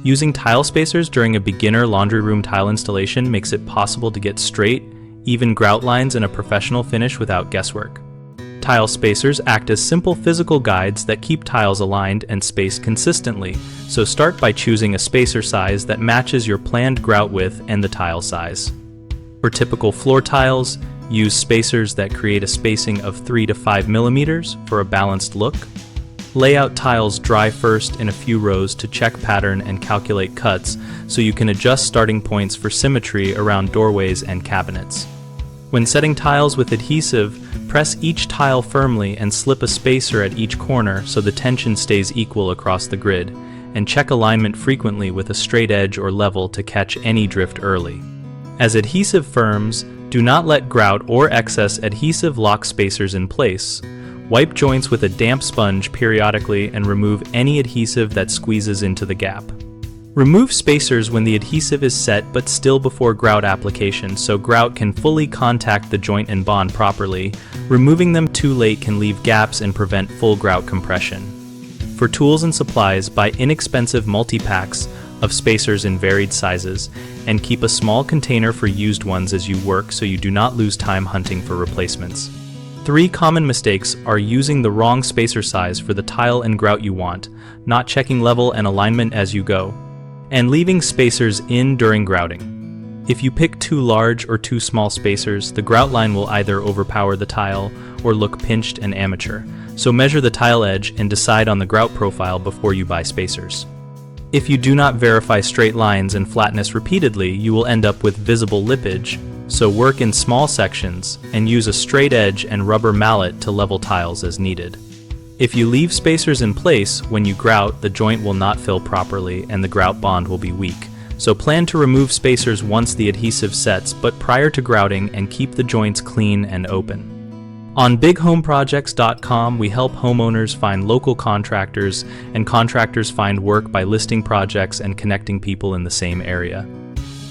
Using tile spacers during a beginner laundry room tile installation makes it possible to get straight, even grout lines and a professional finish without guesswork. Tile spacers act as simple physical guides that keep tiles aligned and spaced consistently, so start by choosing a spacer size that matches your planned grout width and the tile size. For typical floor tiles, use spacers that create a spacing of 3 to 5 millimeters for a balanced look. Lay out tiles dry first in a few rows to check pattern and calculate cuts so you can adjust starting points for symmetry around doorways and cabinets. When setting tiles with adhesive, press each tile firmly and slip a spacer at each corner so the tension stays equal across the grid, and check alignment frequently with a straight edge or level to catch any drift early. As adhesive firms, do not let grout or excess adhesive lock spacers in place. Wipe joints with a damp sponge periodically and remove any adhesive that squeezes into the gap. Remove spacers when the adhesive is set but still before grout application so grout can fully contact the joint and bond properly. Removing them too late can leave gaps and prevent full grout compression. For tools and supplies, buy inexpensive multi-packs of spacers in varied sizes and keep a small container for used ones as you work so you do not lose time hunting for replacements. 3 common mistakes are using the wrong spacer size for the tile and grout you want, not checking level and alignment as you go, and leaving spacers in during grouting. If you pick too large or too small spacers, the grout line will either overpower the tile or look pinched and amateur, so measure the tile edge and decide on the grout profile before you buy spacers. If you do not verify straight lines and flatness repeatedly, you will end up with visible lippage, so work in small sections and use a straight edge and rubber mallet to level tiles as needed. If you leave spacers in place, when you grout, the joint will not fill properly and the grout bond will be weak. So plan to remove spacers once the adhesive sets, but prior to grouting, and keep the joints clean and open. On bighomeprojects.com, we help homeowners find local contractors, and contractors find work by listing projects and connecting people in the same area.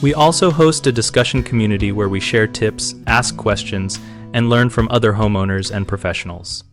We also host a discussion community where we share tips, ask questions, and learn from other homeowners and professionals.